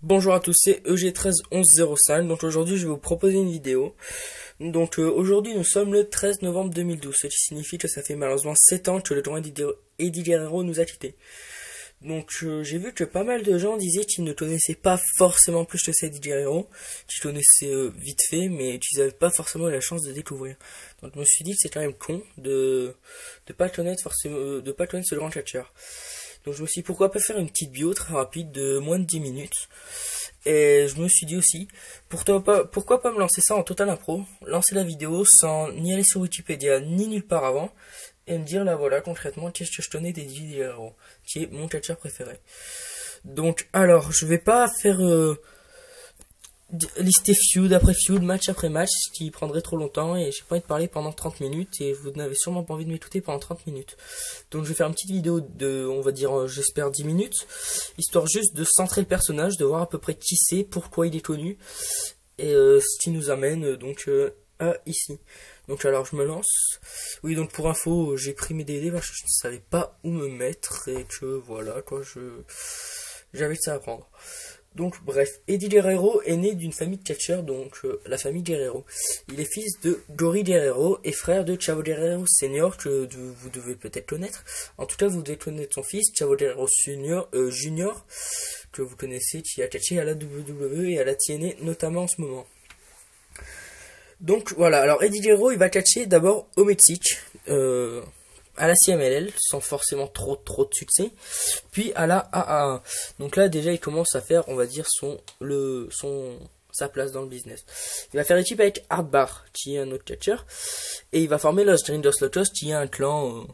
Bonjour à tous, c'est EG131105. Donc aujourd'hui je vais vous proposer une vidéo. Donc aujourd'hui nous sommes le 13 novembre 2012, ce qui signifie que ça fait malheureusement 7 ans que le grand Eddie Guerrero nous a quittés. Donc j'ai vu que pas mal de gens disaient qu'ils ne connaissaient pas forcément plus que c'est Eddie Guerrero, qu'ils connaissaient vite fait, mais qu'ils n'avaient pas forcément eu la chance de découvrir. Donc je me suis dit que c'est quand même con de pas connaître forcément de pas connaître ce grand catcheur. Donc je me suis dit pourquoi pas faire une petite bio très rapide de moins de 10 minutes. Et je me suis dit aussi, pourquoi pas me lancer ça en total impro, lancer la vidéo sans ni aller sur Wikipédia ni nulle part avant, et me dire là voilà concrètement qu'est-ce que je connais d'Eddie Guerrero, qui est mon catcheur préféré. Donc alors je vais pas faire lister feud après feud, match après match, ce qui prendrait trop longtemps et j'ai pas envie de parler pendant 30 minutes et vous n'avez sûrement pas envie de m'écouter pendant 30 minutes. Donc je vais faire une petite vidéo de, on va dire, j'espère 10 minutes, histoire juste de centrer le personnage, de voir à peu près qui c'est, pourquoi il est connu et ce qui nous amène donc à ici. Donc alors je me lance. Oui, donc pour info, j'ai pris mes DVD parce que je ne savais pas où me mettre et que voilà quoi, j'avais ça à prendre. Donc bref, Eddie Guerrero est né d'une famille de catcheurs, donc la famille Guerrero. Il est fils de Gory Guerrero et frère de Chavo Guerrero Senior, que vous devez peut-être connaître. En tout cas, vous devez connaître son fils, Chavo Guerrero Junior, que vous connaissez, qui a catché à la WWE et à la TNA notamment en ce moment. Donc voilà, alors Eddie Guerrero, il va catcher d'abord au Mexique, à la CMLL sans forcément trop de succès, puis à la AAA. Donc là déjà il commence à faire, on va dire, sa place dans le business. Il va faire équipe avec Hardbar, qui est un autre catcheur, et il va former Los Grindos Locos, qui est un clan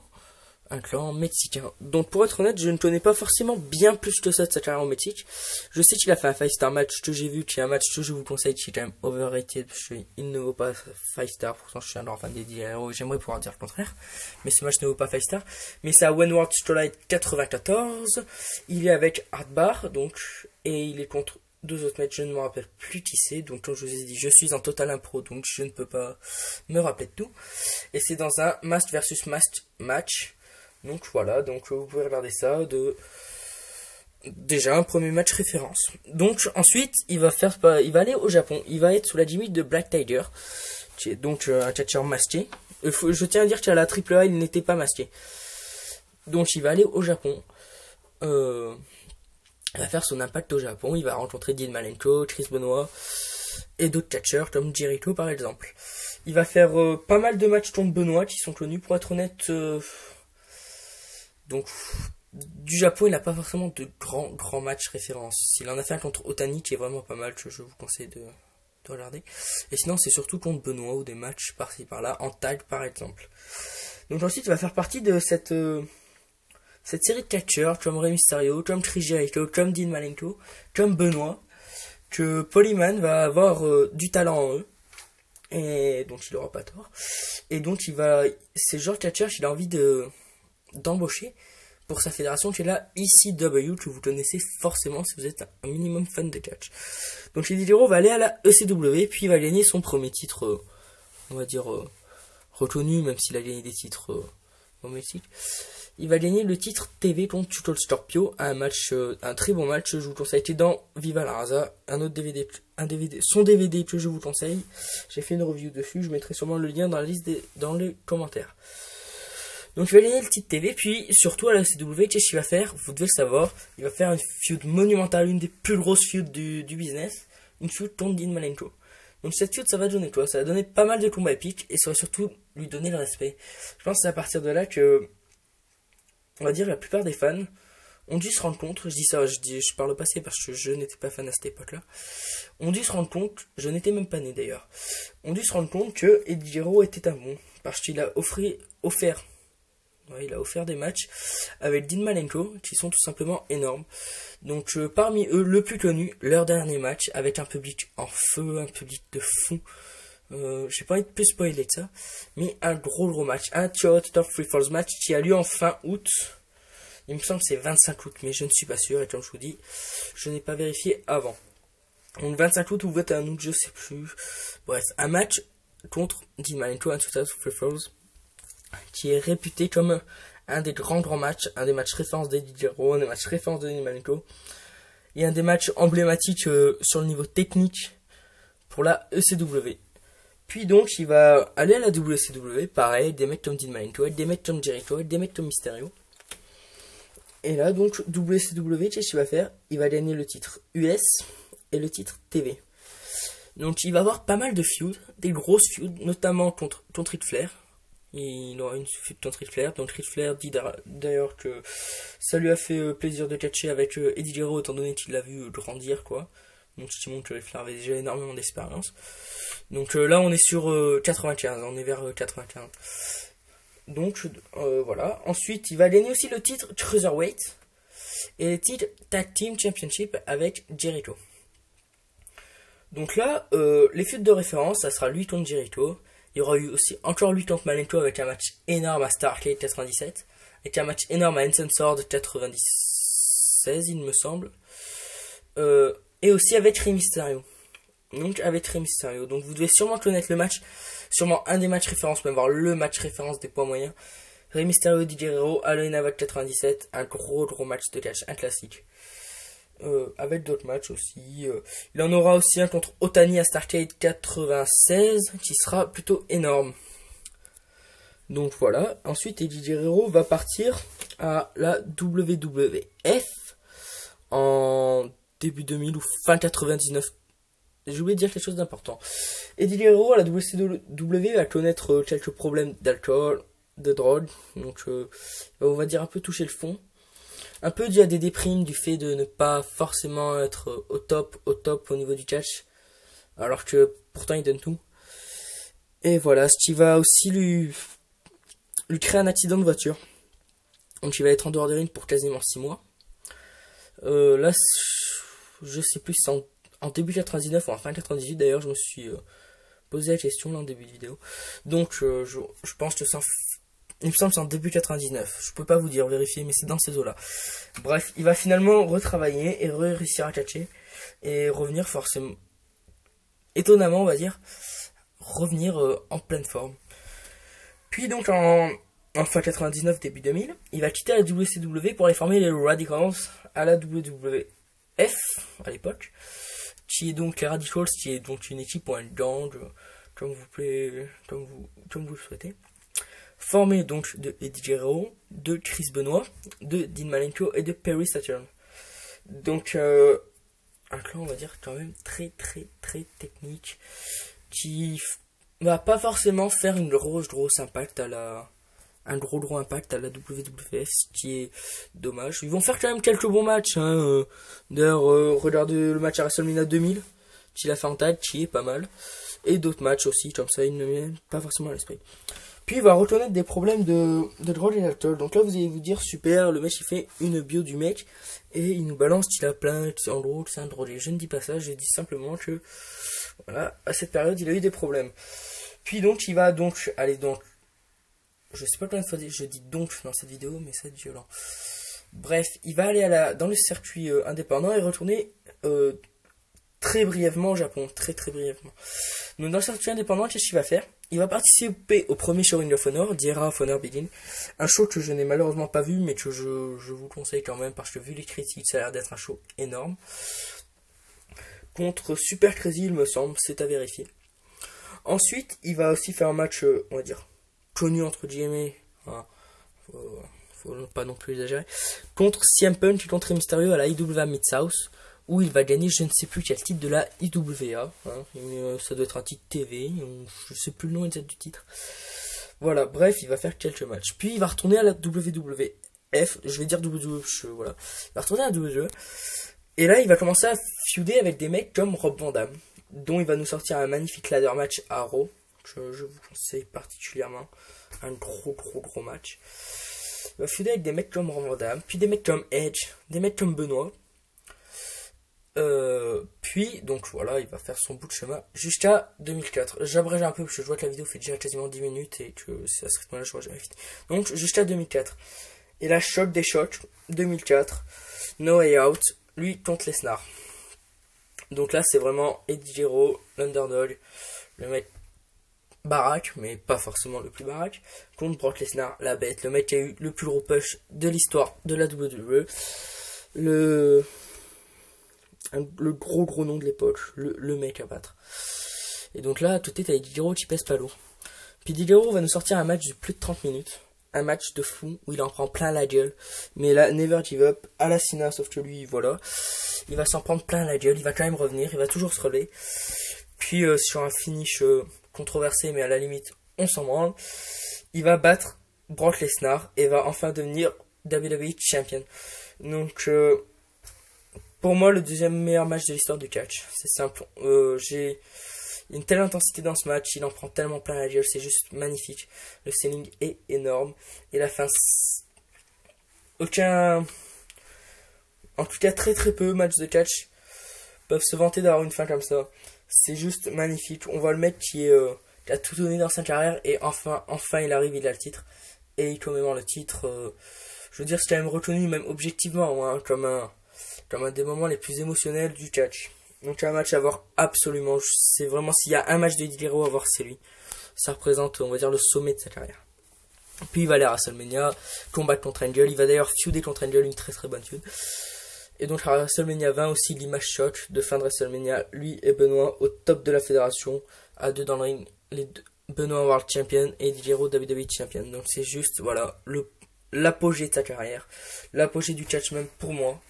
mexicain. Donc pour être honnête, je ne connais pas forcément bien plus que ça de sa carrière au Mexique. Je sais qu'il a fait un 5-star match que j'ai vu, qui est un match que je vous conseille, qui est quand même overrated, parce qu'il ne vaut pas 5-star, pourtant je suis un grand fan des Guerrero, j'aimerais pouvoir dire le contraire, mais ce match ne vaut pas 5-star. Mais c'est à Wentworth Starlight 94, il est avec Hardbar, donc, et il est contre deux autres matchs, je ne me rappelle plus qui c'est, donc comme je vous ai dit, je suis en total impro, donc je ne peux pas me rappeler de tout. Et c'est dans un mask versus mask match. Donc voilà, donc vous pouvez regarder ça déjà un premier match référence. Donc ensuite, il va aller au Japon, il va être sous la limite de Black Tiger, qui est donc un catcheur masqué. Je tiens à dire qu'à la AAA, il n'était pas masqué. Donc il va aller au Japon. Il va faire son impact au Japon, il va rencontrer Dean Malenko, Chris Benoit et d'autres catcheurs comme Jericho par exemple. Il va faire pas mal de matchs contre Benoit qui sont connus, pour être honnête. Donc, du Japon, il n'a pas forcément de grands matchs référence. Il en a fait un contre Otani qui est vraiment pas mal, que je vous conseille de regarder. Et sinon, c'est surtout contre Benoit ou des matchs par-ci par-là, en tag par exemple. Donc ensuite, il va faire partie de cette série de catcheurs comme Rey Mysterio, comme Chris Jericho, comme Dean Malenko, comme Benoit, que Polyman va avoir du talent en eux. Et donc il aura pas tort. Et donc c'est le genre de catcheur qu'il a envie d'embaucher pour sa fédération qui est la ECW, que vous connaissez forcément si vous êtes un minimum fan de catch. Donc Eddie Guerrero va aller à la ECW, puis il va gagner son premier titre, on va dire reconnu, même s'il a gagné des titres au Mexique. Il va gagner le titre TV contre Tuto Scorpio, un très bon match, je vous conseille, qui est dans Viva la Raza, son DVD que je vous conseille. J'ai fait une review dessus, je mettrai sûrement le lien dans la liste dans les commentaires. Donc il va gagner le titre TV, puis surtout à la CW, qu'est-ce qu'il va faire? Vous devez le savoir, il va faire une feud monumentale, une des plus grosses feuds du business, une feud contre Dean Malenko. Donc cette feud, ça va donner quoi? Ça va donner pas mal de combats épiques, et ça va surtout lui donner le respect. Je pense que c'est à partir de là que, on va dire, la plupart des fans ont dû se rendre compte, je parle au passé parce que je n'étais pas fan à cette époque-là, ont dû se rendre compte, je n'étais même pas né d'ailleurs, ont dû se rendre compte que Eddie Guerrero était un bon, parce qu'il a offert des matchs avec Dean Malenko qui sont tout simplement énormes. Donc parmi eux, le plus connu, leur dernier match avec un public en feu, un public de fou. J'ai pas envie de plus spoiler de ça, mais un gros match, un Top Free Falls match qui a lieu en fin août. Il me semble que c'est 25 août, mais je ne suis pas sûr, et comme je vous dis, je n'ai pas vérifié avant. Donc 25 août ou 21 août, je sais plus. Bref, un match contre Dean Malenko, un Top Free Falls, qui est réputé comme un des grands matchs, un des matchs références d'Eddie Guerrero, un des matchs références de Dean Malenko. et un des matchs emblématiques sur le niveau technique pour la ECW. Puis donc il va aller à la WCW, pareil, des mecs comme Dean Malenko, des mecs comme Jericho, des mecs comme Mysterio. Et là donc WCW, qu'est-ce qu'il va faire? Il va gagner le titre US et le titre TV. Donc il va avoir pas mal de feuds, des grosses feuds, notamment contre Ric Flair. Il aura une feud contre Ric Flair. Donc Ric Flair dit d'ailleurs que ça lui a fait plaisir de catcher avec Eddie Guerrero, étant donné qu'il l'a vu grandir, quoi. Donc ce qui montre que Ric Flair avait déjà énormément d'expérience. Donc là on est sur 95, on est vers 95. Donc voilà. Ensuite il va gagner aussi le titre Cruiserweight et le titre Tag Team Championship avec Jericho. Donc là, les feuds de référence, ça sera lui contre Jericho. Il y aura eu aussi encore lui contre Malenko avec un match énorme à Starrcade 97. Avec un match énorme à Ensign Sword 96, il me semble. Et aussi avec Rey Mysterio. Donc avec Rey Mysterio. Donc vous devez sûrement connaître le match. Sûrement un des matchs références, même voir le match référence des poids moyens. Rey Mysterio et Eddie Guerrero, Halloween Havoc 97. Un gros match de catch, un classique. Avec d'autres matchs aussi. Il en aura aussi un contre Otani à Starrcade 96 qui sera plutôt énorme. Donc voilà. Ensuite, Eddie Guerrero va partir à la WWF en début 2000 ou fin 99. J'ai oublié de dire quelque chose d'important. Eddie Guerrero à la WCW va connaître quelques problèmes d'alcool, de drogue. Donc on va dire un peu toucher le fond. Un peu dû à des déprimes du fait de ne pas forcément être au top au niveau du catch. Alors que pourtant il donne tout. Et voilà, ce qui va aussi lui créer un accident de voiture. Donc il va être en dehors des rings pour quasiment 6 mois. Là, je sais plus si c'est en début 99 ou en fin 98 d'ailleurs, je me suis posé la question là en début de vidéo. Donc je pense que il me semble que c'est en début 99. Je peux pas vous dire, vérifier, mais c'est dans ces eaux-là. Bref, il va finalement retravailler et réussir à catcher. Et revenir forcément... étonnamment, on va dire. Revenir en pleine forme. Puis donc, en fin 99, début 2000, il va quitter la WCW pour aller former les Radicals à la WWF, à l'époque. Qui est donc les Radicals, qui est donc une équipe ou un gang, comme vous le souhaitez. Formé donc de Eddie Guerrero, de Chris Benoit, de Dean Malenko et de Perry Saturn. Donc un clan on va dire quand même très technique, qui va pas forcément faire une grosse impact un gros impact à la WWF, ce qui est dommage. Ils vont faire quand même quelques bons matchs. D'ailleurs regardez le match à WrestleMania 2000 qu'il a fait en tag, qui est pas mal. Et d'autres matchs aussi, comme ça, il ne me viennent pas forcément à l'esprit. Puis il va reconnaître des problèmes de drogue et d'alcool. Donc là vous allez vous dire super, le mec il fait une bio du mec et il nous balance qu'il a plein, en gros c'est un drogué. Je ne dis pas ça, je dis simplement que voilà, à cette période il a eu des problèmes. Puis donc il va donc aller donc, je sais pas combien de fois je dis donc dans cette vidéo, mais c'est violent. Bref, il va aller dans le circuit indépendant et retourner très brièvement au Japon, très brièvement. Donc dans le circuit indépendant, qu'est-ce qu'il va faire? Il va participer au premier show Ring of Honor, The Era of Honor Begin. Un show que je n'ai malheureusement pas vu, mais que je vous conseille quand même, parce que vu les critiques, ça a l'air d'être un show énorme. Contre Super Crazy, il me semble, c'est à vérifier. Ensuite, il va aussi faire un match, on va dire, connu entre guillemets, hein, faut pas non plus exagérer, contre CM Punk et contre Mysterio à la IWA Mid-South, où il va gagner je ne sais plus quel titre de la IWA, ça doit être un titre TV, je sais plus le nom exact du titre. Voilà, bref, il va faire quelques matchs. Puis il va retourner à la WWF, je vais dire WWF, voilà. Il va retourner à la WWE, et là il va commencer à feuder avec des mecs comme Rob Van Dam, dont il va nous sortir un magnifique ladder match à Raw, que je vous conseille particulièrement, un gros match. Il va feuder avec des mecs comme Rob Van Dam, puis des mecs comme Edge, des mecs comme Benoit. Puis donc voilà, il va faire son bout de chemin jusqu'à 2004. J'abrège un peu parce que je vois que la vidéo fait déjà quasiment 10 minutes et que c'est à ce rythme là je vois jamais vite. Donc jusqu'à 2004. Et là, choc des chocs, 2004, No Way Out, lui contre Lesnar. Donc là c'est vraiment Eddie Guerrero, l'underdog, le mec baraque, mais pas forcément le plus baraque, contre Brock Lesnar, la bête, le mec qui a eu le plus gros push de l'histoire de la WWE. le gros nom de l'époque, le mec à battre. Et donc là, tout est avec Dijiro qui pèse pas lourd. Puis Dijiro va nous sortir un match de plus de 30 minutes. Un match de fou où il en prend plein la gueule. Mais là, never give up, à la Cena, sauf que lui, voilà. Il va s'en prendre plein la gueule, il va quand même revenir, il va toujours se relever. Puis sur un finish controversé, mais à la limite, on s'en branle. Il va battre Brock Lesnar et va enfin devenir WWE Champion. Donc, pour moi, le deuxième meilleur match de l'histoire du catch. C'est simple. J'ai une telle intensité dans ce match, il en prend tellement plein la gueule, c'est juste magnifique. Le selling est énorme. Et la fin, aucun... En tout cas, très peu matchs de catch peuvent se vanter d'avoir une fin comme ça. C'est juste magnifique. On voit le mec qui a tout donné dans sa carrière et enfin il arrive, il a le titre. Et il commémore le titre. Je veux dire, c'est quand même reconnu, même objectivement, hein, comme un des moments les plus émotionnels du catch. Donc un match à voir absolument. C'est vraiment, s'il y a un match de Dijiro à voir, c'est lui. Ça représente, on va dire, le sommet de sa carrière. Puis il va aller à WrestleMania, combattre contre Angel. Il va d'ailleurs feuder contre Angel, une très bonne feud. Et donc à WrestleMania 20 aussi, l'image choc de fin de WrestleMania. Lui et Benoît au top de la fédération, à deux dans le ring. Les deux, Benoît World Champion et Dijiro WWE Champion. Donc c'est juste, voilà, l'apogée de sa carrière. L'apogée du catch même pour moi.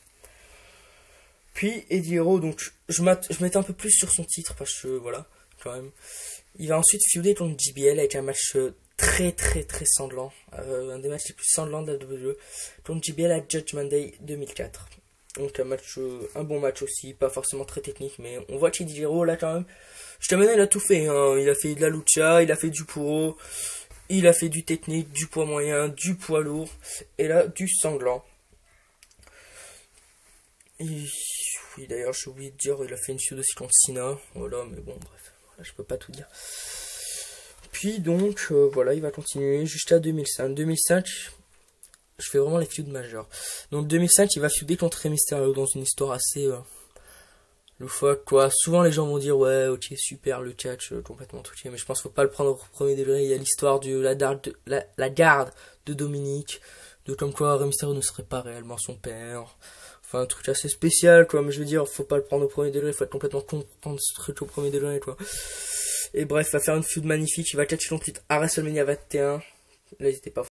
Puis Eddie Hero, donc je mettais un peu plus sur son titre parce que voilà, quand même. Il va ensuite feuder contre JBL avec un match très sanglant. Un des matchs les plus sanglants de la WWE. Contre JBL à Judgment Day 2004. Donc un bon match aussi, pas forcément très technique, mais on voit qu'Eddie Hero là quand même. Je t'amène, il a tout fait. Hein. Il a fait de la lucha, il a fait du puro, il a fait du technique, du poids moyen, du poids lourd, et là du sanglant. Et oui, d'ailleurs, j'ai oublié de dire, il a fait une feud aussi contre Cena. Voilà, mais bon, bref, voilà, je peux pas tout dire. Puis donc, voilà, il va continuer jusqu'à 2005. 2005, je fais vraiment les feuds majeurs. Donc 2005, il va feuder contre Rey Mysterio dans une histoire assez loufoque, quoi. Souvent, les gens vont dire, ouais, ok, super, le catch, complètement touché. Mais je pense qu'il faut pas le prendre au premier degré. Il y a l'histoire de la garde de Dominique, de comme quoi Rey Mysterio ne serait pas réellement son père. Enfin, un truc assez spécial, quoi. Mais je veux dire, faut pas le prendre au premier degré. Faut être complètement comprendre ce truc au premier degré, quoi. Et bref, il va faire une feud magnifique. Il va catcher son titre à WrestleMania 21. Là, n'hésitez pas.